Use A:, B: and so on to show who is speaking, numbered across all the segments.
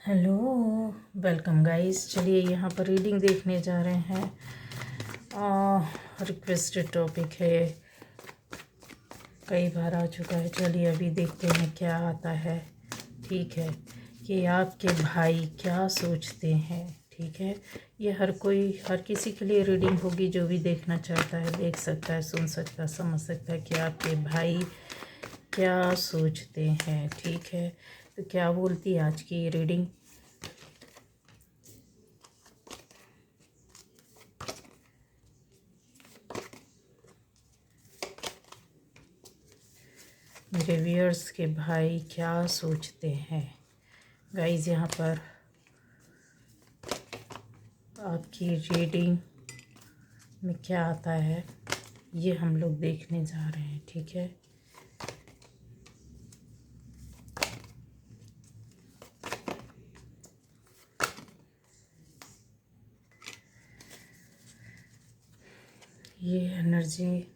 A: Hello, welcome guys. चलिए यहाँ पर रीडिंग देखने जा रहे हैं। रिक्वेस्टेड टॉपिक है, कई बार आ चुका है। चलिए अभी देखते हैं क्या आता है। ठीक है, कि आपके भाई क्या सोचते हैं। ठीक है, ये हर किसी के लिए रीडिंग होगी। जो भी देखना चाहता है देख सकता है, सुन सकता है, समझ सकता है कि आपके भाई क्या सोचते हैं। ठीक है, तो क्या बोलती है आज की ये रीडिंग। मेरे व्यूअर्स के भाई क्या सोचते हैं। गाइस यहाँ पर आपकी रीडिंग में क्या आता है ये हम लोग देखने जा रहे हैं। ठीक है, ये एनर्जी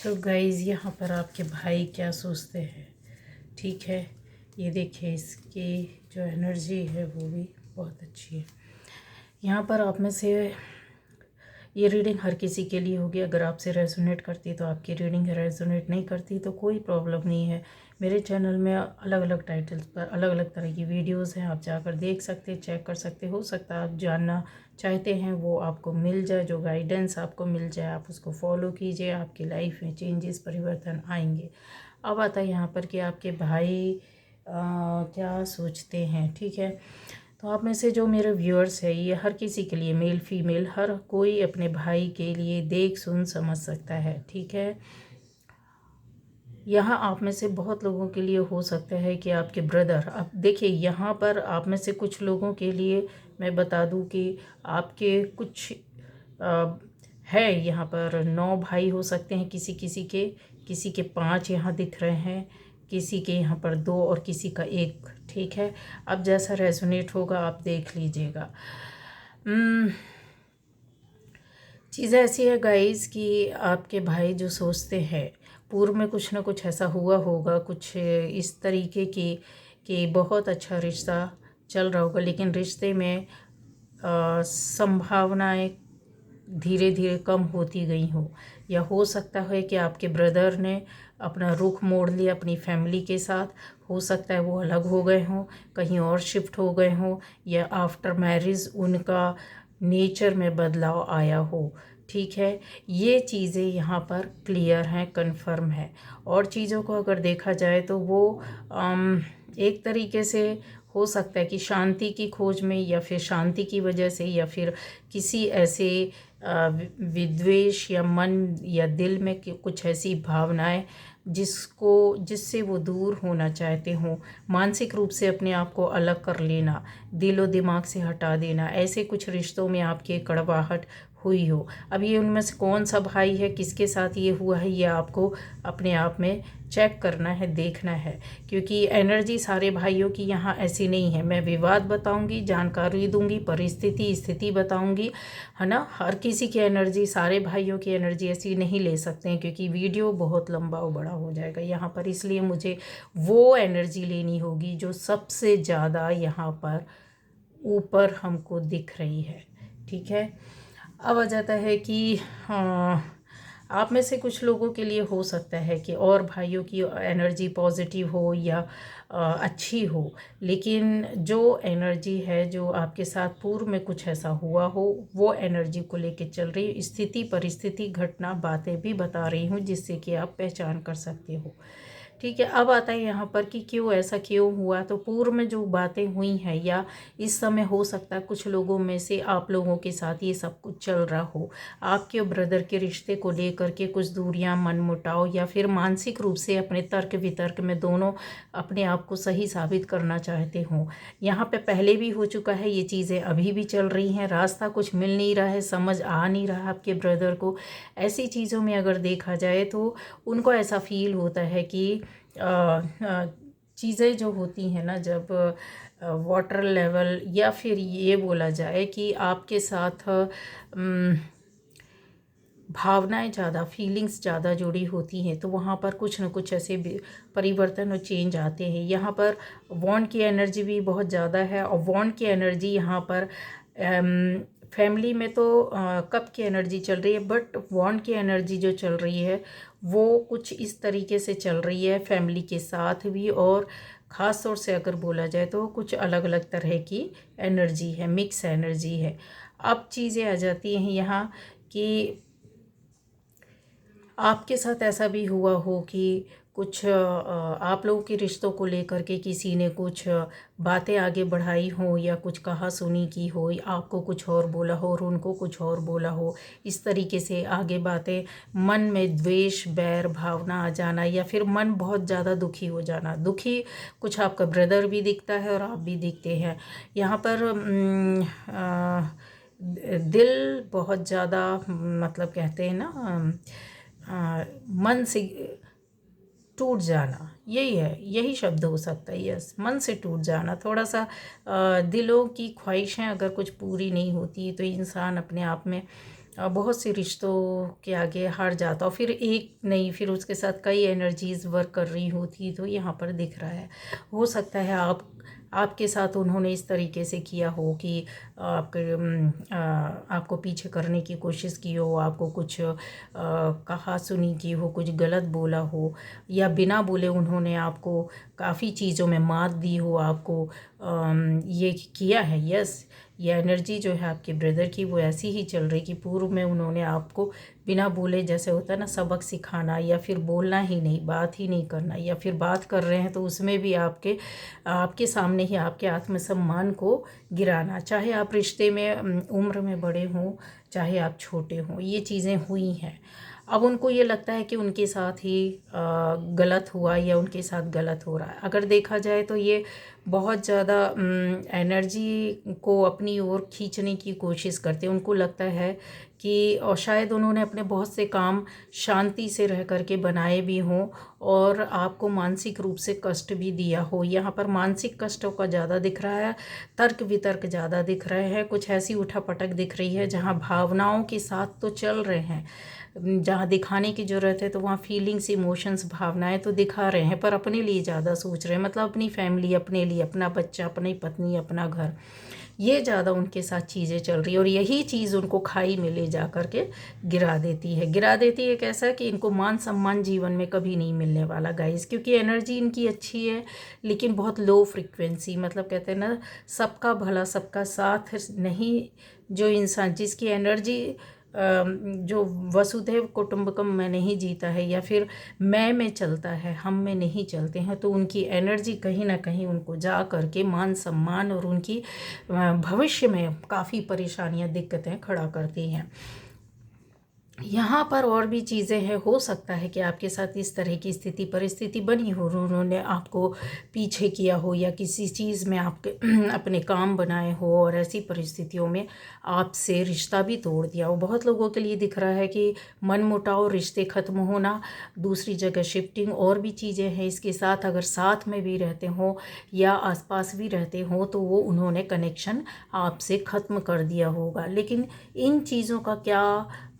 A: तो गाइस यहाँ पर आपके भाई क्या सोचते हैं। ठीक है, ये देखिए इसकी जो एनर्जी है वो भी बहुत अच्छी है। यहाँ पर आप में से ये रीडिंग हर किसी के लिए होगी। अगर आपसे रेजोनेट करती है तो आपकी रीडिंग, रेजोनेट नहीं करती तो कोई प्रॉब्लम नहीं है। मेरे चैनल में अलग अलग टाइटल्स पर अलग अलग तरह की वीडियोस हैं, आप जाकर देख सकते, चेक कर सकते। हो सकता है आप जानना चाहते हैं वो आपको मिल जाए, जो गाइडेंस आपको मिल जाए आप उसको फॉलो कीजिए, आपकी लाइफ में चेंजेस, परिवर्तन आएंगे। अब आता है यहाँ पर कि आपके भाई क्या सोचते हैं। ठीक है, तो आप में से जो मेरे व्यूअर्स है ये हर किसी के लिए, मेल फीमेल, हर कोई अपने भाई के लिए देख सुन समझ सकता है। ठीक है, यहाँ आप में से बहुत लोगों के लिए हो सकता है कि आपके ब्रदर, अब देखिए यहाँ पर आप में से कुछ लोगों के लिए मैं बता दूं कि आपके कुछ है यहाँ पर 9 भाई हो सकते हैं, किसी के 5 यहाँ दिख रहे हैं, किसी के यहाँ पर 2 और किसी का 1। ठीक है, अब जैसा रेजोनेट होगा आप देख लीजिएगा। चीज़ ऐसी है गाइस कि आपके भाई जो सोचते हैं, पूर्व में कुछ ना कुछ ऐसा हुआ होगा, कुछ इस तरीके की कि बहुत अच्छा रिश्ता चल रहा होगा, लेकिन रिश्ते में संभावनाएं धीरे धीरे कम होती गई हो। या हो सकता है कि आपके ब्रदर ने अपना रुख मोड़ लिया अपनी फैमिली के साथ। हो सकता है वो अलग हो गए हों, कहीं और शिफ्ट हो गए हों, या आफ्टर मैरिज उनका नेचर में बदलाव आया हो। ठीक है, ये चीज़ें यहाँ पर क्लियर हैं, कंफर्म है। और चीज़ों को अगर देखा जाए तो वो एक तरीके से हो सकता है कि शांति की खोज में, या फिर शांति की वजह से, या फिर किसी ऐसे विद्वेष या मन या दिल में कुछ ऐसी भावनाएं जिससे वो दूर होना चाहते हों, मानसिक रूप से अपने आप को अलग कर लेना, दिलो दिमाग से हटा देना, ऐसे कुछ रिश्तों में आपकी कड़वाहट हुई हो। अब ये उनमें से कौन सा भाई है, किसके साथ ये हुआ है, ये आपको अपने आप में चेक करना है, देखना है। क्योंकि एनर्जी सारे भाइयों की यहाँ ऐसी नहीं है। मैं विवाद बताऊंगी, जानकारी दूंगी, परिस्थिति स्थिति बताऊंगी, है ना। हर किसी की एनर्जी, सारे भाइयों की एनर्जी ऐसी नहीं ले सकते हैं, क्योंकि वीडियो बहुत लंबा और बड़ा हो जाएगा यहाँ पर। इसलिए मुझे वो एनर्जी लेनी होगी जो सबसे ज़्यादा यहाँ पर ऊपर हमको दिख रही है। ठीक है, अब आ जाता है कि आप में से कुछ लोगों के लिए हो सकता है कि और भाइयों की एनर्जी पॉजिटिव हो या अच्छी हो, लेकिन जो एनर्जी है, जो आपके साथ पूर्व में कुछ ऐसा हुआ हो, वो एनर्जी को लेके चल रही स्थिति, परिस्थिति, घटना, बातें भी बता रही हूँ जिससे कि आप पहचान कर सकते हो। ठीक है। अब आता है यहाँ पर कि क्यों ऐसा क्यों हुआ। तो पूर्व में जो बातें हुई हैं या इस समय हो सकता है कुछ लोगों में से आप लोगों के साथ ये सब कुछ चल रहा हो, आपके और ब्रदर के रिश्ते को लेकर के कुछ दूरियां, मनमुटाव, या फिर मानसिक रूप से अपने तर्क वितर्क में दोनों अपने आप को सही साबित करना चाहते हों। यहाँ पे पहले भी हो चुका है, ये चीज़ें अभी भी चल रही हैं, रास्ता कुछ मिल नहीं रहा है, समझ आ नहीं रहा आपके ब्रदर को। ऐसी चीज़ों में अगर देखा जाए तो उनको ऐसा फील होता है कि चीज़ें जो होती हैं ना, जब वाटर लेवल, या फिर ये बोला जाए कि आपके साथ भावनाएं ज़्यादा, फीलिंग्स ज़्यादा जुड़ी होती हैं, तो वहाँ पर कुछ न कुछ ऐसे परिवर्तन और चेंज आते हैं। यहाँ पर वॉन्ड की एनर्जी भी बहुत ज़्यादा है, और वॉन्ड की एनर्जी यहाँ पर फैमिली में तो कप की एनर्जी चल रही है, बट वॉन्ड की एनर्जी जो चल रही है वो कुछ इस तरीके से चल रही है फैमिली के साथ भी, और ख़ास तौर से अगर बोला जाए तो कुछ अलग अलग तरह की एनर्जी है, मिक्स एनर्जी है। अब चीज़ें आ जाती हैं यहाँ कि आपके साथ ऐसा भी हुआ हो कि कुछ आप लोगों के रिश्तों को लेकर के किसी ने कुछ बातें आगे बढ़ाई हो, या कुछ कहा सुनी की हो, या आपको कुछ और बोला हो और उनको कुछ और बोला हो। इस तरीके से आगे बातें, मन में द्वेष, बैर भावना आ जाना, या फिर मन बहुत ज़्यादा दुखी हो जाना। दुखी कुछ आपका ब्रदर भी दिखता है और आप भी दिखते हैं यहाँ पर। दिल बहुत ज़्यादा, मतलब कहते हैं ना, मन से टूट जाना, यही है, यही शब्द हो सकता है। यस, मन से टूट जाना। थोड़ा सा दिलों की ख्वाहिशें अगर कुछ पूरी नहीं होती तो इंसान अपने आप में बहुत सी रिश्तों के आगे हार जाता, और फिर एक नहीं, फिर उसके साथ कई एनर्जीज़ वर्क कर रही होती, तो यहाँ पर दिख रहा है। हो सकता है आपके साथ उन्होंने इस तरीके से किया हो कि आपको पीछे करने की कोशिश की हो, आपको कुछ कहा सुनी की हो, कुछ गलत बोला हो, या बिना बोले उन्होंने आपको काफ़ी चीज़ों में मात दी हो, आपको ये किया है। यस, ये एनर्जी जो है आपके ब्रदर की वो ऐसी ही चल रही कि पूर्व में उन्होंने आपको बिना बोले, जैसे होता है ना सबक सिखाना, या फिर बोलना ही नहीं, बात ही नहीं करना, या फिर बात कर रहे हैं तो उसमें भी आपके सामने ही आपके आत्मसम्मान को गिराना। चाहे आप रिश्ते में उम्र में बड़े हों, चाहे आप छोटे हों, ये चीज़ें हुई हैं। अब उनको ये लगता है कि उनके साथ ही गलत हुआ, या उनके साथ गलत हो रहा है। अगर देखा जाए तो ये बहुत ज़्यादा एनर्जी को अपनी ओर खींचने की कोशिश करते हैं। उनको लगता है कि, और शायद उन्होंने अपने बहुत से काम शांति से रह कर के बनाए भी हों, और आपको मानसिक रूप से कष्ट भी दिया हो। यहाँ पर मानसिक कष्टों का ज़्यादा दिख रहा है, तर्क वितर्क ज़्यादा दिख रहे हैं, कुछ ऐसी उठापटक दिख रही है जहाँ भावनाओं के साथ तो चल रहे हैं, जहाँ दिखाने की ज़रूरत है तो वहाँ फीलिंग्स, इमोशंस, भावनाएं तो दिखा रहे हैं, पर अपने लिए ज़्यादा सोच रहे हैं, मतलब अपनी फैमिली, अपने लिए, अपना बच्चा, अपनी पत्नी, अपना घर, ये ज़्यादा उनके साथ चीज़ें चल रही है। और यही चीज़ उनको खाई में ले जा कर के गिरा देती है। कैसा कि इनको मान सम्मान जीवन में कभी नहीं मिलने वाला गाइस, क्योंकि एनर्जी इनकी अच्छी है लेकिन बहुत लो फ्रिक्वेंसी, मतलब कहते हैं ना सबका भला सबका साथ नहीं। जो इंसान जिसकी एनर्जी जो वसुधैव कुटुंबकम में नहीं जीता है, या फिर मैं में चलता है, हम में नहीं चलते हैं, तो उनकी एनर्जी कहीं ना कहीं उनको जा करके मान सम्मान और उनकी भविष्य में काफ़ी परेशानियां, दिक्कतें खड़ा करती हैं। यहाँ पर और भी चीज़ें हैं। हो सकता है कि आपके साथ इस तरह की परिस्थिति बनी हो, उन्होंने आपको पीछे किया हो, या किसी चीज़ में आपके अपने काम बनाए हो, और ऐसी परिस्थितियों में आपसे रिश्ता भी तोड़ दिया हो। बहुत लोगों के लिए दिख रहा है कि मनमुटाव, रिश्ते ख़त्म होना, दूसरी जगह शिफ्टिंग, और भी चीज़ें हैं इसके साथ। अगर साथ में भी रहते हों या आसपास भी रहते हों तो वो उन्होंने कनेक्शन आपसे ख़त्म कर दिया होगा। लेकिन इन चीज़ों का क्या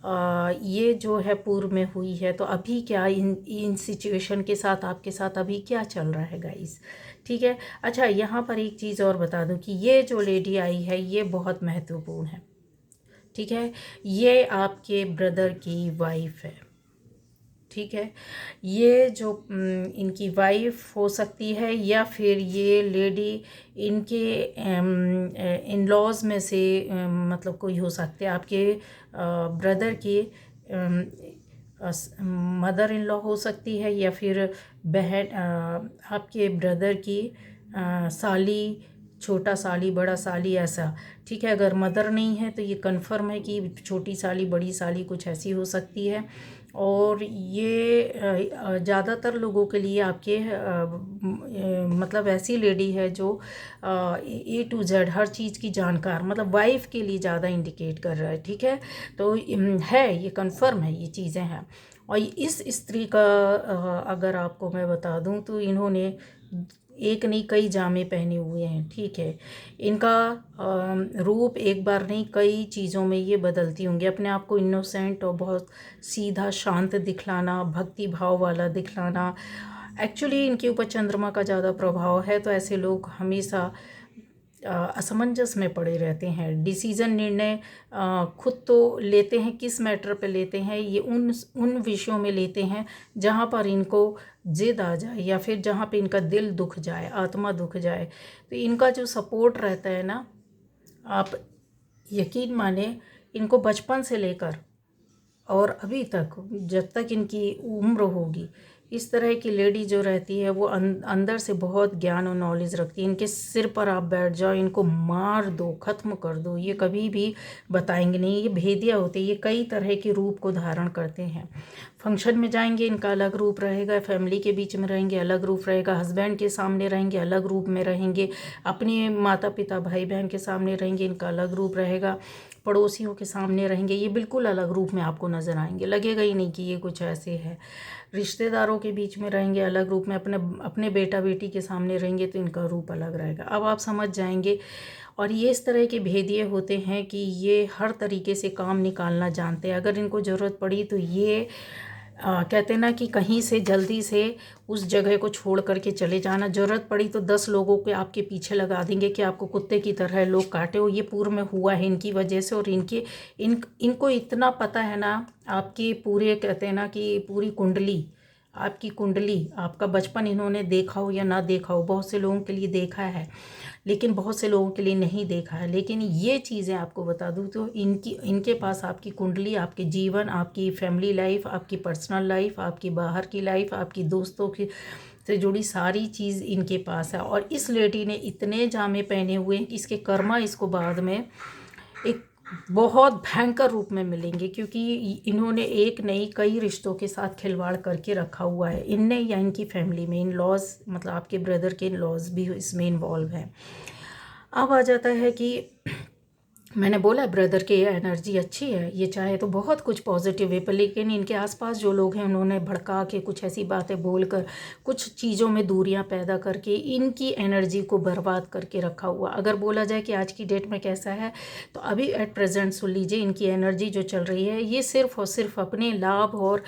A: ये जो है पूर्व में हुई है, तो अभी क्या इन सिचुएशन के साथ आपके साथ अभी क्या चल रहा है गाइस, ठीक है। अच्छा, यहाँ पर एक चीज़ और बता दूं कि ये जो लेडी आई है ये बहुत महत्वपूर्ण है, ठीक है। ये आपके ब्रदर की वाइफ है, ठीक है। ये जो इनकी वाइफ हो सकती है, या फिर ये लेडी इनके इन लॉज में से मतलब कोई हो सकते हैं, आपके ब्रदर के मदर इन लॉ हो सकती है, या फिर बहन, आपके ब्रदर की साली, छोटा साली, बड़ा साली, ऐसा। ठीक है, अगर मदर नहीं है तो ये कन्फर्म है कि छोटी साली, बड़ी साली कुछ ऐसी हो सकती है। और ये ज़्यादातर लोगों के लिए आपके मतलब ऐसी लेडी है जो A to Z हर चीज़ की जानकार, मतलब वाइफ के लिए ज़्यादा इंडिकेट कर रहा है। ठीक है, तो है, ये कन्फर्म है, ये चीज़ें हैं। और इस स्त्री का अगर आपको मैं बता दूं तो इन्होंने एक नहीं कई जामे पहने हुए हैं। ठीक है, इनका रूप एक बार नहीं कई चीज़ों में ये बदलती होंगी। अपने आप को इनोसेंट और बहुत सीधा शांत दिखलाना, भक्ति भाव वाला दिखलाना। एक्चुअली इनके ऊपर चंद्रमा का ज़्यादा प्रभाव है, तो ऐसे लोग हमेशा असमंजस में पड़े रहते हैं। डिसीज़न, निर्णय खुद तो लेते हैं, किस मैटर पे लेते हैं, ये उन विषयों में लेते हैं जहाँ पर इनको जिद आ जाए, या फिर जहाँ पे इनका दिल दुख जाए, आत्मा दुख जाए। तो इनका जो सपोर्ट रहता है ना, आप यकीन माने, इनको बचपन से लेकर और अभी तक, जब तक इनकी उम्र होगी, इस तरह की लेडी जो रहती है वो अंदर से बहुत ज्ञान और नॉलेज रखती है। इनके सिर पर आप बैठ जाओ, इनको मार दो, ख़त्म कर दो, ये कभी भी बताएंगे नहीं। ये भेदिया होते हैं, ये कई तरह के रूप को धारण करते हैं। फंक्शन में जाएंगे, इनका अलग रूप रहेगा। फैमिली के बीच में रहेंगे, अलग रूप रहेगा। हस्बैंड के सामने रहेंगे, अलग रूप में रहेंगे। अपने माता पिता, भाई बहन के सामने रहेंगे, इनका अलग रूप रहेगा। पड़ोसियों के सामने रहेंगे, ये बिल्कुल अलग रूप में आपको नज़र आएंगे, लगेगा ही नहीं कि ये कुछ ऐसे है। रिश्तेदारों के बीच में रहेंगे, अलग रूप में। अपने बेटा बेटी के सामने रहेंगे तो इनका रूप अलग रहेगा। अब आप समझ जाएंगे। और ये इस तरह के भेदिए होते हैं कि ये हर तरीके से काम निकालना जानते हैं। अगर इनको ज़रूरत पड़ी तो ये कहते हैं ना कि कहीं से जल्दी से उस जगह को छोड़ करके चले जाना। ज़रूरत पड़ी तो 10 लोगों के आपके पीछे लगा देंगे कि आपको कुत्ते की तरह लोग काटे हो। ये पूर्व में हुआ है इनकी वजह से। और इनको इतना पता है ना, आपकी पूरे, कहते हैं ना कि पूरी कुंडली, आपकी कुंडली, आपका बचपन इन्होंने देखा हो या ना देखा हो, बहुत से लोगों के लिए देखा है, लेकिन बहुत से लोगों के लिए नहीं देखा है। लेकिन ये चीज़ें आपको बता दूँ तो इनके पास आपकी कुंडली, आपके जीवन, आपकी फैमिली लाइफ, आपकी पर्सनल लाइफ, आपकी बाहर की लाइफ, आपकी दोस्तों की से जुड़ी सारी चीज़ इनके पास है। और इस लेडी ने इतने जामे पहने हुए हैं कि इसके कर्मा इसको बाद में एक बहुत भयंकर रूप में मिलेंगे, क्योंकि इन्होंने एक नहीं कई रिश्तों के साथ खिलवाड़ करके रखा हुआ है, इनने या इनकी फैमिली में। इन लॉज, मतलब आपके ब्रदर के इन लॉज भी इसमें इन्वॉल्व हैं। अब आ जाता है कि मैंने बोला ब्रदर की एनर्जी अच्छी है, ये चाहे तो बहुत कुछ पॉजिटिव है, पर लेकिन इनके आसपास जो लोग हैं उन्होंने भड़का के कुछ ऐसी बातें बोलकर, कुछ चीज़ों में दूरियां पैदा करके इनकी एनर्जी को बर्बाद करके रखा हुआ। अगर बोला जाए कि आज की डेट में कैसा है, तो अभी एट प्रेजेंट सुन लीजिए, इनकी एनर्जी जो चल रही है ये सिर्फ और सिर्फ अपने लाभ और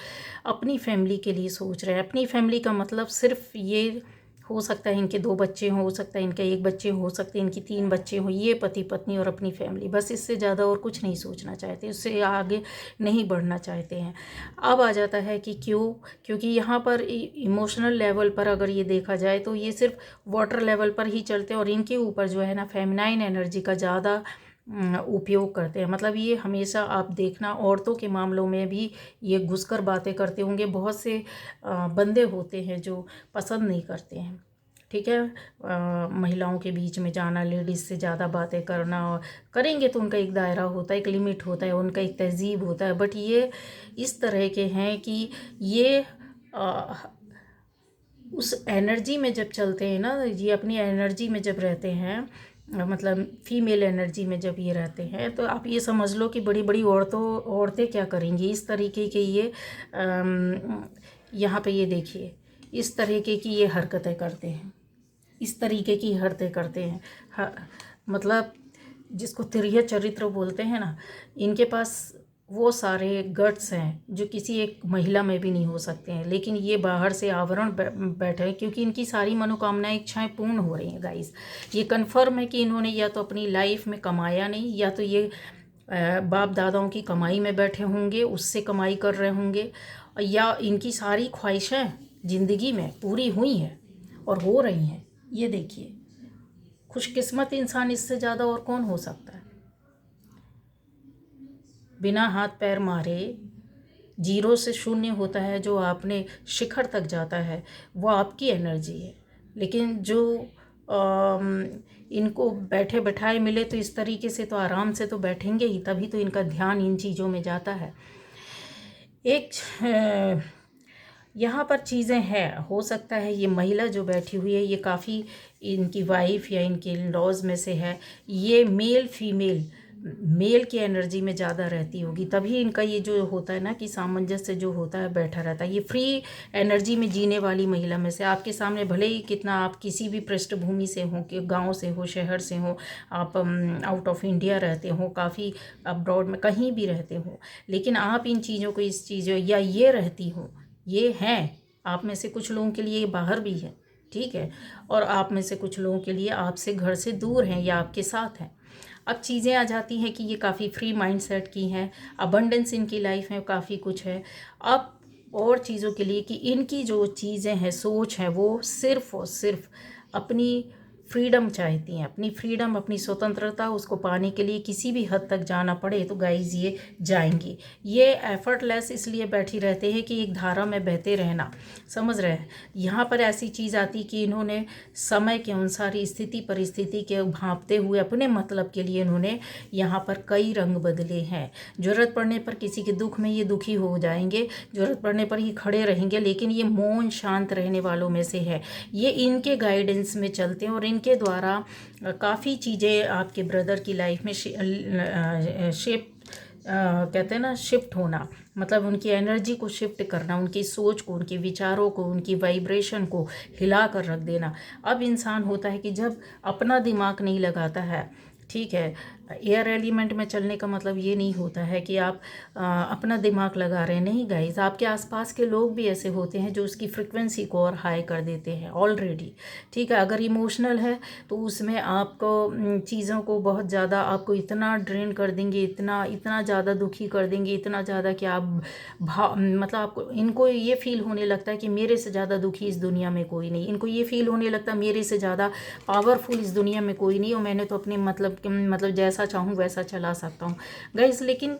A: अपनी फैमिली के लिए सोच रहे हैं। अपनी फैमिली का मतलब सिर्फ ये हो सकता है इनके 2 बच्चे हों, हो सकता है इनके 1 बच्चे हो सकते हैं इनकी 3 बच्चे हों, ये पति पत्नी और अपनी फैमिली, बस इससे ज़्यादा और कुछ नहीं सोचना चाहते, उससे आगे नहीं बढ़ना चाहते हैं। अब आ जाता है कि क्यों, क्योंकि यहाँ पर इमोशनल लेवल पर अगर ये देखा जाए तो ये सिर्फ वाटर लेवल पर ही चलते हैं, और इनके ऊपर जो है ना फेमिनाइन एनर्जी का ज़्यादा उपयोग करते हैं। मतलब ये हमेशा आप देखना, औरतों के मामलों में भी ये घुसकर बातें करते होंगे। बहुत से बंदे होते हैं जो पसंद नहीं करते हैं, ठीक है, महिलाओं के बीच में जाना, लेडीज़ से ज़्यादा बातें करना। करेंगे तो उनका एक दायरा होता है, एक लिमिट होता है, उनका एक तहजीब होता है। बट ये इस तरह के हैं कि ये उस एनर्जी में जब चलते हैं ना, ये अपनी एनर्जी में जब रहते हैं, मतलब फीमेल एनर्जी में जब ये रहते हैं, तो आप ये समझ लो कि बड़ी बड़ी औरतें क्या करेंगी, इस तरीके के ये यहाँ पे ये देखिए, इस तरीके की ये हरकतें करते हैं, इस तरीके की हरकतें करते हैं। मतलब जिसको तिर्य चरित्र बोलते हैं ना, इनके पास वो सारे गट्स हैं जो किसी एक महिला में भी नहीं हो सकते हैं। लेकिन ये बाहर से आवरण बैठे हैं, क्योंकि इनकी सारी मनोकामनाएं, इच्छाएं पूर्ण हो रही हैं गाइस। ये कन्फर्म है कि इन्होंने या तो अपनी लाइफ में कमाया नहीं, या तो ये बाप दादाओं की कमाई में बैठे होंगे, उससे कमाई कर रहे होंगे, या इनकी सारी ख्वाहिशें ज़िंदगी में पूरी हुई हैं और हो रही हैं। ये देखिए, खुशकिस्मत इंसान इससे ज़्यादा और कौन हो सकता है। बिना हाथ पैर मारे जीरो से शून्य होता है, जो आपने शिखर तक जाता है, वो आपकी एनर्जी है। लेकिन जो इनको बैठे बैठाए मिले तो इस तरीके से तो आराम से तो बैठेंगे ही, तभी तो इनका ध्यान इन चीज़ों में जाता है। एक यहाँ पर चीज़ें हैं, हो सकता है ये महिला जो बैठी हुई है ये काफ़ी इनकी वाइफ या इनके लॉज में से है, ये मेल की एनर्जी में ज़्यादा रहती होगी, तभी इनका ये जो होता है ना कि सामंजस्य जो होता है बैठा रहता है। ये फ्री एनर्जी में जीने वाली महिला में से, आपके सामने भले ही कितना आप किसी भी पृष्ठभूमि से हो, कि गांव से हो, शहर से हो, आप आउट ऑफ इंडिया रहते हो, काफ़ी अब्रॉड में कहीं भी रहते हो, लेकिन आप इन चीज़ों को, इस चीज़ों या ये रहती हो, ये हैं आप में से कुछ लोगों के लिए ये बाहर भी है, ठीक है, और आप में से कुछ लोगों के लिए आपसे घर से दूर हैं या आपके साथ हैं। अब चीज़ें आ जाती हैं कि ये काफ़ी फ्री माइंडसेट की हैं, अबंडेंस इनकी लाइफ में काफ़ी कुछ है। अब और चीज़ों के लिए कि इनकी जो चीज़ें हैं, सोच है, वो सिर्फ़ और सिर्फ अपनी फ्रीडम चाहती हैं, अपनी फ्रीडम, अपनी स्वतंत्रता, उसको पाने के लिए किसी भी हद तक जाना पड़े तो गाइज ये जाएंगी। ये एफर्टलेस इसलिए बैठी रहते हैं कि एक धारा में बहते रहना, समझ रहे हैं। यहाँ पर ऐसी चीज़ आती कि इन्होंने समय के अनुसार स्थिति परिस्थिति के भांपते हुए अपने मतलब के लिए इन्होंने यहाँ पर कई रंग बदले हैं। ज़रूरत पड़ने पर किसी के दुख में ये दुखी हो जाएंगे, ज़रूरत पड़ने पर ये खड़े रहेंगे, लेकिन ये मौन शांत रहने वालों में से है। ये इनके गाइडेंस में चलते हैं और इनके द्वारा काफ़ी चीज़ें आपके ब्रदर की लाइफ में कहते हैं ना, शिफ्ट होना, मतलब उनकी एनर्जी को शिफ्ट करना, उनकी सोच को, उनके विचारों को, उनकी वाइब्रेशन को हिला कर रख देना। अब इंसान होता है कि जब अपना दिमाग नहीं लगाता है, ठीक है, एयर एलिमेंट में चलने का मतलब ये नहीं होता है कि आप अपना दिमाग लगा रहे हैं, नहीं गाइस, आपके आसपास के लोग भी ऐसे होते हैं जो उसकी फ्रिक्वेंसी को और हाई कर देते हैं ऑलरेडी, ठीक है। अगर इमोशनल है तो उसमें आपको चीज़ों को बहुत ज़्यादा, आपको इतना ड्रेन कर देंगे, इतना इतना ज़्यादा दुखी कर देंगे, इतना ज़्यादा कि आप मतलब आपको, इनको ये फील होने लगता है कि मेरे से ज़्यादा दुखी इस दुनिया में कोई नहीं, इनको ये फील होने लगता है मेरे से ज़्यादा पावरफुल इस दुनिया में कोई नहीं, और मैंने तो अपने मतलब जैसा चाहूँ वैसा चला सकता हूँ गाइस। लेकिन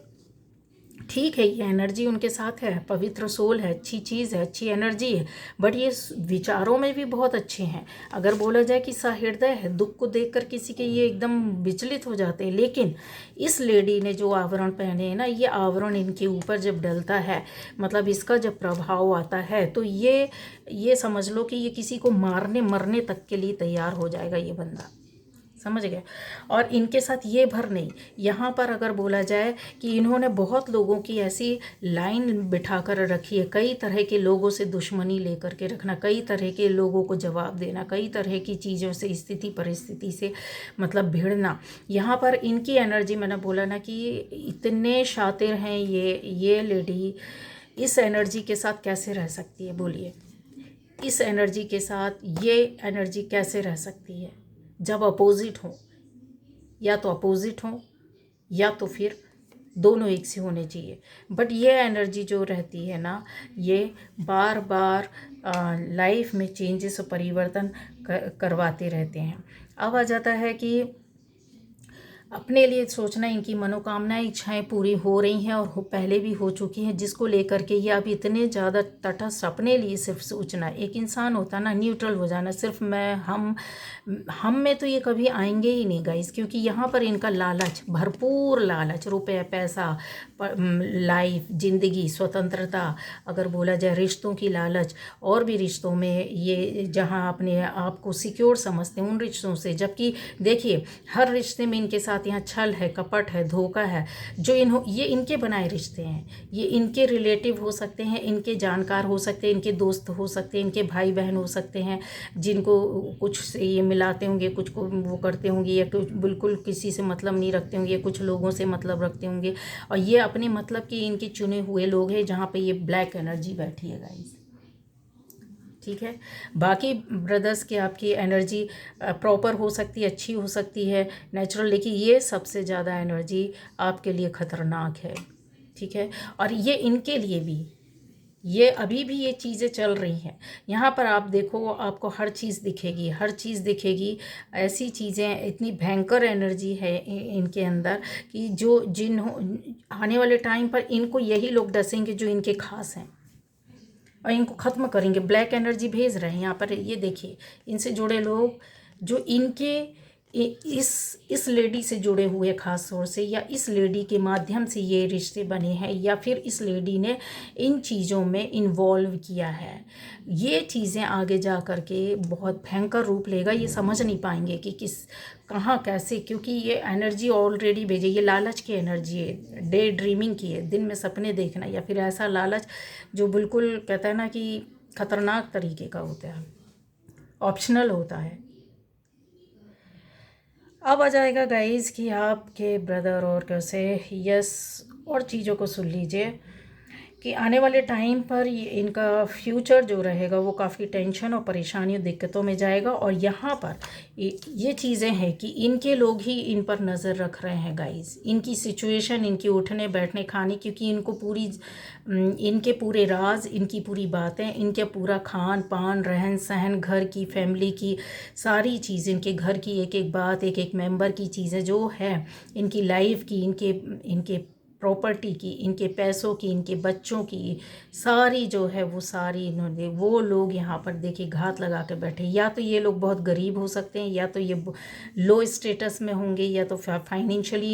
A: ठीक है, ये एनर्जी उनके साथ है, पवित्र सोल है, अच्छी चीज़ है, अच्छी एनर्जी है, बट ये विचारों में भी बहुत अच्छे हैं। अगर बोला जाए कि सहृदय है, दुख को देखकर किसी के ये एकदम विचलित हो जाते हैं, लेकिन इस लेडी ने जो आवरण पहने हैं ना, ये आवरण इनके ऊपर जब डलता है, मतलब इसका जब प्रभाव आता है, तो ये समझ लो कि ये किसी को मारने मरने तक के लिए तैयार हो जाएगा ये बंदा, समझ गए। और इनके साथ ये भर नहीं, यहाँ पर अगर बोला जाए कि इन्होंने बहुत लोगों की ऐसी लाइन बिठा कर रखी है, कई तरह के लोगों से दुश्मनी लेकर के रखना, कई तरह के लोगों को जवाब देना, कई तरह की चीज़ों से, स्थिति परिस्थिति से मतलब भिड़ना। यहाँ पर इनकी एनर्जी, मैंने बोला ना कि इतने शातिर हैं ये लेडी, इस एनर्जी के साथ कैसे रह सकती है, बोलिए, इस एनर्जी के साथ ये एनर्जी कैसे रह सकती है जब अपोजिट हो, या तो अपोजिट हो या तो फिर दोनों एक से होने चाहिए। बट ये एनर्जी जो रहती है ना, ये बार बार लाइफ में चेंजेस और परिवर्तन करवाते रहते हैं। अब आ जाता है कि अपने लिए सोचना, इनकी मनोकामनाएं, इच्छाएं पूरी हो रही हैं और पहले भी हो चुकी हैं, जिसको लेकर के ये अब इतने ज़्यादा तटस्थ, अपने लिए सिर्फ सोचना। एक इंसान होता ना, न्यूट्रल हो जाना, सिर्फ मैं, हम में तो ये कभी आएंगे ही नहीं गाइस, क्योंकि यहाँ पर इनका लालच, भरपूर लालच, रुपये पैसा, लाइफ, ज़िंदगी, स्वतंत्रता, अगर बोला जाए रिश्तों की लालच, और भी रिश्तों में ये जहाँ अपने आप को सिक्योर समझते हैं उन रिश्तों से, जबकि देखिए हर रिश्ते में इनके साथ यहाँ छल है, कपट है, धोखा है, जो ये इनके बनाए रिश्ते हैं, ये इनके रिलेटिव हो सकते हैं, इनके जानकार हो सकते हैं, इनके दोस्त हो सकते हैं, इनके भाई बहन हो सकते हैं, जिनको कुछ से ये मिलाते होंगे, कुछ को वो करते होंगे, या कुछ बिल्कुल किसी से मतलब नहीं रखते होंगे, कुछ लोगों से मतलब रखते होंगे, और ये अपने मतलब कि इनके चुने हुए लोग हैं जहाँ पे ये ब्लैक एनर्जी बैठी है गाइस, ठीक है। बाकी ब्रदर्स की आपकी एनर्जी प्रॉपर हो सकती है, अच्छी हो सकती है, नेचुरल, लेकिन ये सबसे ज़्यादा एनर्जी आपके लिए ख़तरनाक है, ठीक है। और ये इनके लिए भी ये अभी भी ये चीज़ें चल रही हैं। यहाँ पर आप देखो, आपको हर चीज़ दिखेगी, हर चीज़ दिखेगी। ऐसी चीज़ें, इतनी भयंकर एनर्जी है इनके अंदर कि जो आने वाले टाइम पर इनको यही लोग डसेंगे जो इनके खास हैं और इनको ख़त्म करेंगे। ब्लैक एनर्जी भेज रहे हैं यहाँ पर, ये देखिए, इनसे जुड़े लोग जो इनके इस लेडी से जुड़े हुए खास तौर से, या इस लेडी के माध्यम से ये रिश्ते बने हैं, या फिर इस लेडी ने इन चीज़ों में इन्वॉल्व किया है। ये चीज़ें आगे जा कर के बहुत भयंकर रूप लेगा। ये समझ नहीं पाएंगे कि कहाँ कैसे, क्योंकि ये एनर्जी ऑलरेडी भेजे। ये लालच की एनर्जी है, डे ड्रीमिंग की है, दिन में सपने देखना, या फिर ऐसा लालच जो बिल्कुल कहता है ना कि ख़तरनाक तरीके का होता है, ऑप्शनल होता है। अब आ जाएगा गाइस कि आपके ब्रदर और कैसे, यस, और चीज़ों को सुन लीजिए कि आने वाले टाइम पर इनका फ्यूचर जो रहेगा वो काफ़ी टेंशन और परेशानियों दिक्कतों में जाएगा। और यहाँ पर ये चीज़ें हैं कि इनके लोग ही इन पर नज़र रख रहे हैं गाइस, इनकी सिचुएशन, इनकी उठने बैठने खाने, क्योंकि इनको इनके पूरे राज, इनकी पूरी बातें, इनके पूरा खान पान, रहन सहन, घर की, फैमिली की सारी चीज़, इनके घर की एक एक बात, एक एक मेंबर की चीज़ें जो है, इनकी लाइफ की, इनके प्रॉपर्टी की, इनके पैसों की, इनके बच्चों की सारी जो है वो सारी इन्होंने, वो लोग यहाँ पर देखिए घात लगा के बैठे। या तो ये लोग बहुत गरीब हो सकते हैं, या तो ये लो स्टेटस में होंगे, या तो फाइनेंशियली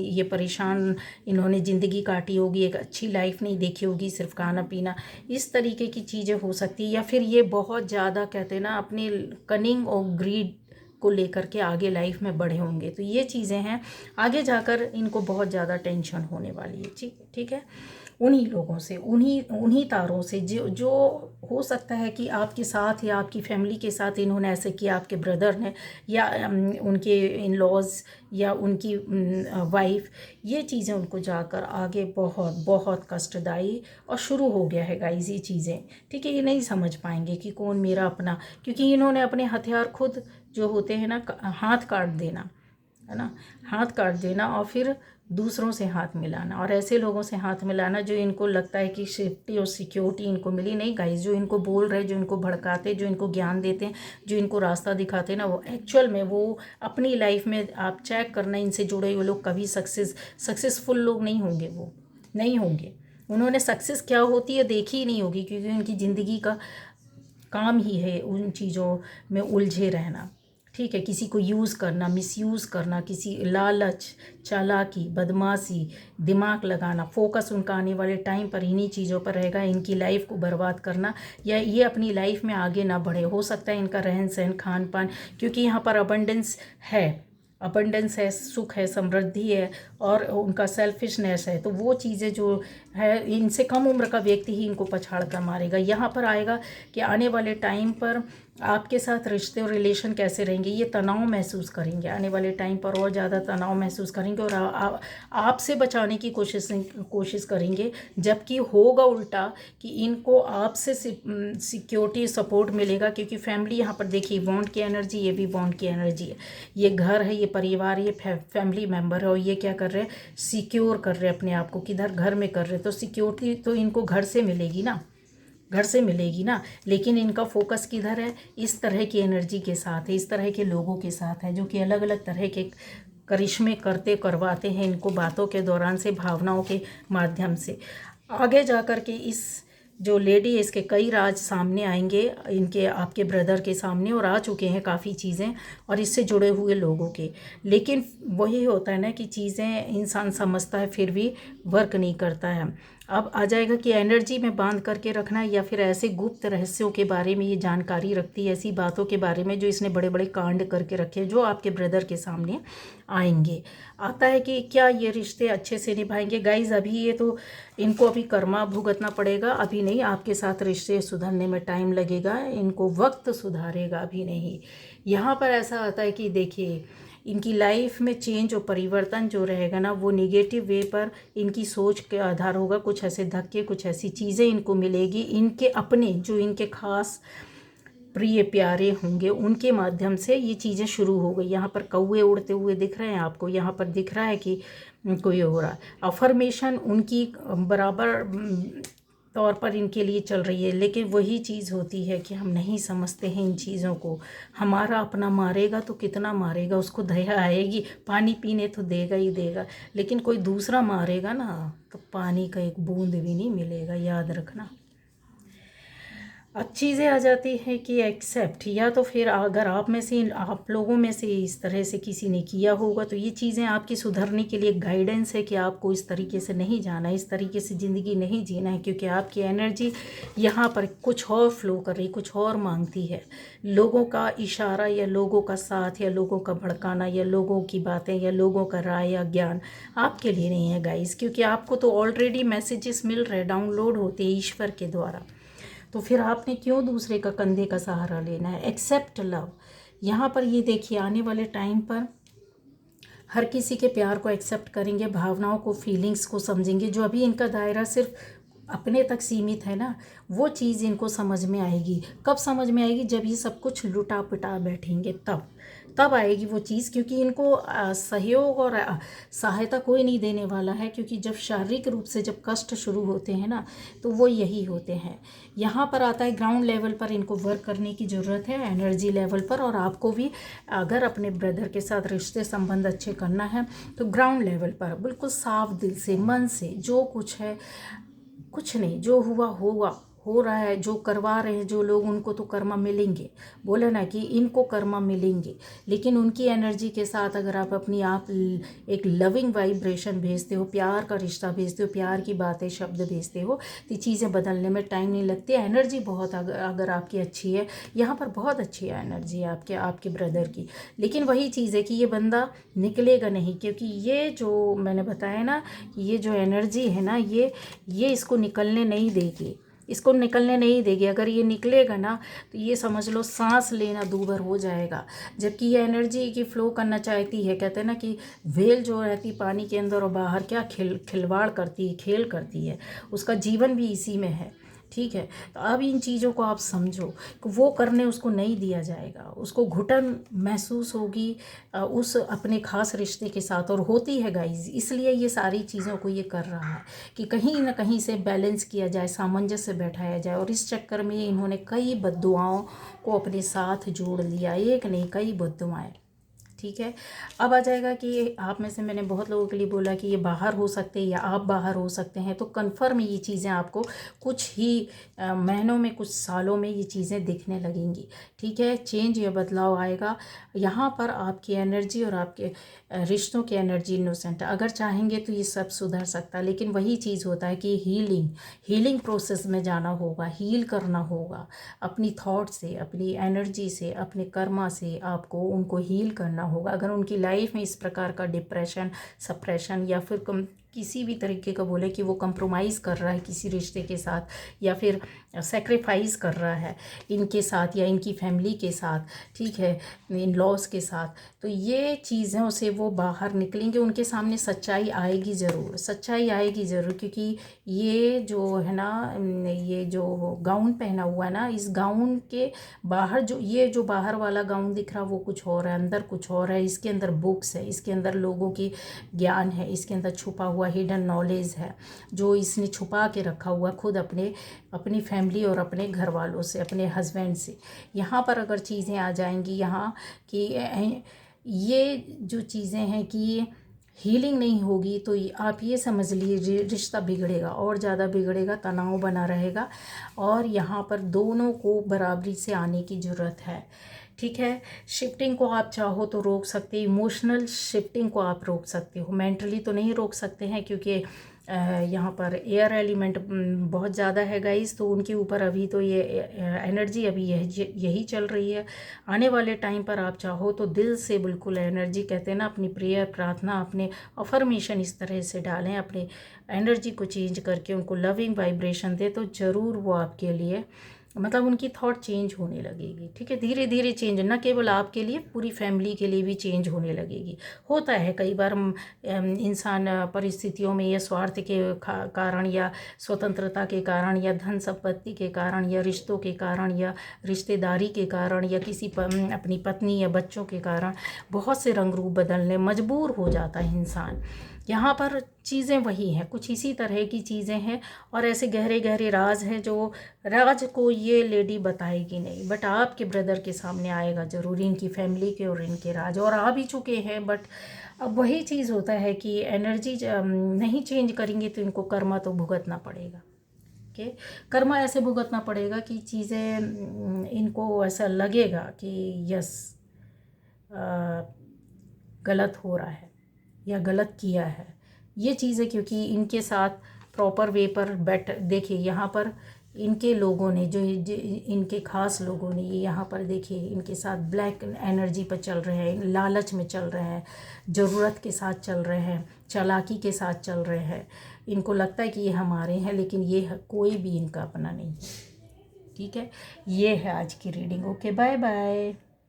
A: ये परेशान, इन्होंने ज़िंदगी काटी होगी, एक अच्छी लाइफ नहीं देखी होगी, सिर्फ खाना पीना, इस तरीके की चीज़ें हो सकती है। या फिर ये बहुत ज़्यादा कहते हैं ना अपने कनिंग और ग्रीड को लेकर के आगे लाइफ में बढ़े होंगे। तो ये चीज़ें हैं, आगे जाकर इनको बहुत ज़्यादा टेंशन होने वाली है। ठीक है, उन्हीं लोगों से, उन्हीं तारों से जो हो सकता है कि आपके साथ या आपकी फैमिली के साथ इन्होंने ऐसे किया, आपके ब्रदर ने, या उनके इन लॉज, या उनकी वाइफ, ये चीज़ें उनको जाकर आगे बहुत बहुत कष्टदायी और शुरू हो गया है गाइस ये चीज़ें। ठीक है, ये नहीं समझ पाएंगे कि कौन मेरा अपना, क्योंकि इन्होंने अपने हथियार खुद जो होते हैं ना, हाथ काट देना, है ना, हाथ काट देना और फिर दूसरों से हाथ मिलाना, और ऐसे लोगों से हाथ मिलाना जो इनको लगता है कि सेफ्टी और सिक्योरिटी इनको मिली। नहीं गाइस, जो इनको बोल रहे, जो इनको भड़काते, जो इनको ज्ञान देते हैं, जो इनको रास्ता दिखाते हैं ना, वो एक्चुअल में वो अपनी लाइफ में आप चेक करना, इनसे जुड़े हुए लोग कभी सक्सेसफुल लोग नहीं होंगे, वो नहीं होंगे। उन्होंने सक्सेस क्या होती है देखी ही नहीं होगी, क्योंकि उनकी ज़िंदगी का काम ही है उन चीज़ों में उलझे रहना। ठीक है, किसी को यूज़ करना, मिसयूज़ करना, किसी लालच, चालाकी, बदमाशी, दिमाग लगाना, फोकस उनका आने वाले टाइम पर इन्हीं चीज़ों पर रहेगा, इनकी लाइफ को बर्बाद करना, या ये अपनी लाइफ में आगे ना बढ़े। हो सकता है इनका रहन सहन, खान पान, क्योंकि यहाँ पर अबंडेंस है, सुख है, समृद्धि है, और उनका सेल्फिशनेस है, तो वो चीज़ें जो है, इनसे कम उम्र का व्यक्ति ही इनको पछाड़ कर मारेगा। यहाँ पर आएगा कि आने वाले टाइम पर आपके साथ रिश्ते और रिलेशन कैसे रहेंगे, ये तनाव महसूस करेंगे आने वाले टाइम पर, और ज़्यादा तनाव महसूस करेंगे, और आपसे बचाने की कोशिश करेंगे, जबकि होगा उल्टा कि इनको आपसे सिक्योरिटी सपोर्ट मिलेगा, क्योंकि फैमिली यहाँ पर देखिए बॉन्ड की एनर्जी, ये भी बॉन्ड की एनर्जी है, ये घर है, ये परिवार, ये फैमिली मेम्बर है, और ये क्या कर रहे हैं, सिक्योर कर रहे हैं अपने आप को, किधर घर में कर रहे हैं। तो सिक्योरिटी तो इनको घर से मिलेगी ना, लेकिन इनका फोकस किधर है, इस तरह की एनर्जी के साथ है, इस तरह के लोगों के साथ है, जो कि अलग अलग तरह के करिश्मे करवाते हैं इनको बातों के दौरान से, भावनाओं के माध्यम से। आगे जाकर के इस जो लेडी है, इसके कई राज सामने आएंगे, इनके आपके ब्रदर के सामने, और आ चुके हैं काफ़ी चीज़ें, और इससे जुड़े हुए लोगों के। लेकिन वही होता है ना कि चीज़ें इंसान समझता है फिर भी वर्क नहीं करता है। अब आ जाएगा कि एनर्जी में बांध करके रखना, या फिर ऐसे गुप्त रहस्यों के बारे में ये जानकारी रखती है, ऐसी बातों के बारे में जो इसने बड़े बड़े कांड करके रखे, जो आपके ब्रदर के सामने आएंगे। आता है कि क्या ये रिश्ते अच्छे से निभाएंगे गाइज। अभी ये तो इनको अभी कर्मा भुगतना पड़ेगा, अभी नहीं, आपके साथ रिश्ते सुधरने में टाइम लगेगा, इनको वक्त सुधारेगा, अभी नहीं। यहाँ पर ऐसा आता है कि देखिए, इनकी लाइफ में चेंज और परिवर्तन जो रहेगा ना, वो निगेटिव वे पर इनकी सोच के आधार होगा। कुछ ऐसे धक्के, कुछ ऐसी चीज़ें इनको मिलेगी, इनके अपने जो इनके खास प्रिय प्यारे होंगे, उनके माध्यम से ये चीज़ें शुरू हो गई। यहाँ पर कौवे उड़ते हुए दिख रहे हैं आपको, यहाँ पर दिख रहा है कि कोई हो रहा है। अफर्मेशन उनकी बराबर तौर पर इनके लिए चल रही है। लेकिन वही चीज़ होती है कि हम नहीं समझते हैं इन चीज़ों को। हमारा अपना मारेगा तो कितना मारेगा, उसको दया आएगी, पानी पीने तो देगा ही देगा, लेकिन कोई दूसरा मारेगा ना तो पानी का एक बूंद भी नहीं मिलेगा, याद रखना। अब चीज़ें आ जाती हैं कि एक्सेप्ट, या तो फिर अगर आप लोगों में से इस तरह से किसी ने किया होगा तो ये चीज़ें आपकी सुधरने के लिए गाइडेंस है कि आपको इस तरीके से नहीं जाना है, इस तरीके से ज़िंदगी नहीं जीना है, क्योंकि आपकी एनर्जी यहाँ पर कुछ और फ्लो कर रही, कुछ और मांगती है। लोगों का इशारा या लोगों का साथ या लोगों का भड़काना या लोगों की बातें या लोगों का राय या ज्ञान आपके लिए नहीं है गाइस, क्योंकि आपको तो ऑलरेडी मैसेजेस मिल रहे, डाउनलोड होते हैं ईश्वर के द्वारा। तो फिर आपने क्यों दूसरे का कंधे का सहारा लेना है। Accept love. यहाँ पर ये देखिए, आने वाले टाइम पर हर किसी के प्यार को एक्सेप्ट करेंगे, भावनाओं को, फीलिंग्स को समझेंगे। जो अभी इनका दायरा सिर्फ अपने तक सीमित है ना, वो चीज़ इनको समझ में आएगी। कब समझ में आएगी? जब ये सब कुछ लुटा पिटा बैठेंगे, तब आएगी वो चीज़, क्योंकि इनको सहयोग और सहायता कोई नहीं देने वाला है। क्योंकि जब शारीरिक रूप से जब कष्ट शुरू होते हैं ना, तो वो यही होते हैं। यहाँ पर आता है ग्राउंड लेवल पर इनको वर्क करने की ज़रूरत है, एनर्जी लेवल पर। और आपको भी अगर अपने ब्रदर के साथ रिश्ते संबंध अच्छे करना है तो ग्राउंड लेवल पर बिल्कुल साफ दिल से, मन से, जो कुछ है कुछ नहीं, जो हुआ होगा, हो रहा है, जो करवा रहे हैं जो लोग, उनको तो कर्मा मिलेंगे। बोले ना कि इनको कर्मा मिलेंगे, लेकिन उनकी एनर्जी के साथ अगर आप एक लविंग वाइब्रेशन भेजते हो, प्यार का रिश्ता भेजते हो, प्यार की बातें, शब्द भेजते हो, तो चीज़ें बदलने में टाइम नहीं लगती। एनर्जी बहुत अगर आपकी अच्छी है, यहाँ पर बहुत अच्छी है एनर्जी आपके ब्रदर की। लेकिन वही चीज़ है कि ये बंदा निकलेगा नहीं, क्योंकि ये जो मैंने बताया ना, ये जो एनर्जी है ना, ये इसको निकलने नहीं देगी, इसको निकलने नहीं देगी। अगर ये निकलेगा ना तो ये समझ लो सांस लेना दूभर हो जाएगा। जबकि ये एनर्जी की फ्लो करना चाहती है। कहते हैं ना कि व्हेल जो रहती पानी के अंदर और बाहर क्या खिलवाड़ करती है, खेल करती है, उसका जीवन भी इसी में है। ठीक है, तो अब इन चीज़ों को आप समझो कि वो करने उसको नहीं दिया जाएगा, उसको घुटन महसूस होगी उस अपने खास रिश्ते के साथ, और होती है गाइज। इसलिए ये सारी चीज़ों को ये कर रहा है कि कहीं ना कहीं से बैलेंस किया जाए, सामंजस्य बैठाया जाए। और इस चक्कर में इन्होंने कई बद्दुआओं को अपने साथ जोड़ लिया, एक नहीं कई बद्दुआएं। ठीक है, अब आ जाएगा कि आप में से मैंने बहुत लोगों के लिए बोला कि ये बाहर हो सकते हैं या आप बाहर हो सकते हैं, तो कन्फर्म ये चीज़ें आपको कुछ ही महीनों में, कुछ सालों में ये चीज़ें दिखने लगेंगी। ठीक है, चेंज या बदलाव आएगा। यहाँ पर आपकी एनर्जी और आपके रिश्तों की एनर्जी इनोसेंट, अगर चाहेंगे तो ये सब सुधर सकता है। लेकिन वही चीज़ होता है कि हीलिंग प्रोसेस में जाना होगा, हील करना होगा अपनी थॉट से, अपनी एनर्जी से, अपने कर्मा से। आपको उनको हील करना होगा। अगर उनकी लाइफ में इस प्रकार का डिप्रेशन, सप्रेशन या फिर किसी भी तरीके का बोले कि वो कंप्रोमाइज़ कर रहा है किसी रिश्ते के साथ, या फिर सेक्रीफाइस कर रहा है इनके साथ या इनकी फैमिली के साथ, ठीक है, इन लॉज के साथ, तो ये चीज़ों से वो बाहर निकलेंगे। उनके सामने सच्चाई आएगी ज़रूर, सच्चाई आएगी ज़रूर। क्योंकि ये जो है ना, ये जो गाउन पहना हुआ है ना, इस गाउन के बाहर जो बाहर वाला गाउन दिख रहा वो कुछ और है, अंदर कुछ और है। इसके अंदर बुक्स है, इसके अंदर लोगों की ज्ञान है, इसके अंदर छुपा हुआ हिडन नॉलेज है जो इसने छुपा के रखा हुआ खुद अपनी फैमिली और अपने घर वालों से, अपने हस्बैंड से। यहाँ पर अगर चीज़ें आ जाएंगी यहाँ कि ये जो चीज़ें हैं कि हीलिंग नहीं होगी, तो आप ये समझ लीजिए रिश्ता बिगड़ेगा और ज़्यादा बिगड़ेगा, तनाव बना रहेगा। और यहाँ पर दोनों को बराबरी से आने की ज़रूरत है। ठीक है, शिफ्टिंग को आप चाहो तो रोक सकते, इमोशनल शिफ्टिंग को आप रोक सकते हो, मेंटली तो नहीं रोक सकते हैं, क्योंकि यहाँ पर एयर एलिमेंट बहुत ज़्यादा है गाइस। तो उनके ऊपर अभी तो ये एनर्जी अभी यही चल रही है। आने वाले टाइम पर आप चाहो तो दिल से बिल्कुल एनर्जी, कहते हैं ना, अपनी प्रेयर, प्रार्थना, अपने अफर्मेशन इस तरह से डालें, अपने एनर्जी को चेंज करके उनको लविंग वाइब्रेशन दे, तो ज़रूर वो आपके लिए, मतलब उनकी थॉट चेंज होने लगेगी। ठीक है, धीरे धीरे चेंज, न केवल आपके लिए, पूरी फैमिली के लिए भी चेंज होने लगेगी। होता है कई बार इंसान परिस्थितियों में या स्वार्थ के कारण या स्वतंत्रता के कारण या धन संपत्ति के कारण या रिश्तों के कारण या रिश्तेदारी के कारण या किसी अपनी पत्नी या बच्चों के कारण बहुत से रंग रूप बदलने मजबूर हो जाता है इंसान। यहाँ पर चीज़ें वही हैं, कुछ इसी तरह की चीज़ें हैं और ऐसे गहरे गहरे राज हैं जो राज को ये लेडी बताएगी नहीं, बट आपके ब्रदर के सामने आएगा ज़रूर, इनकी फैमिली के और इनके राज, और आ भी चुके हैं। बट अब वही चीज़ होता है कि एनर्जी नहीं चेंज करेंगे तो इनको कर्मा तो भुगतना पड़ेगा। ओके, कर्मा ऐसे भुगतना पड़ेगा कि चीज़ें इनको ऐसा लगेगा कि यस गलत हो रहा है या गलत किया है ये चीज़ें, क्योंकि इनके साथ प्रॉपर वे पर देखिए यहाँ पर इनके लोगों ने जो इनके ख़ास लोगों ने ये यहाँ पर देखिए इनके साथ ब्लैक एनर्जी पर चल रहे हैं, लालच में चल रहे हैं, ज़रूरत के साथ चल रहे हैं, चालाकी के साथ चल रहे हैं। इनको लगता है कि ये हमारे हैं, लेकिन ये कोई भी इनका अपना नहीं है। ठीक है, ये है आज की रीडिंग। Okay, bye bye.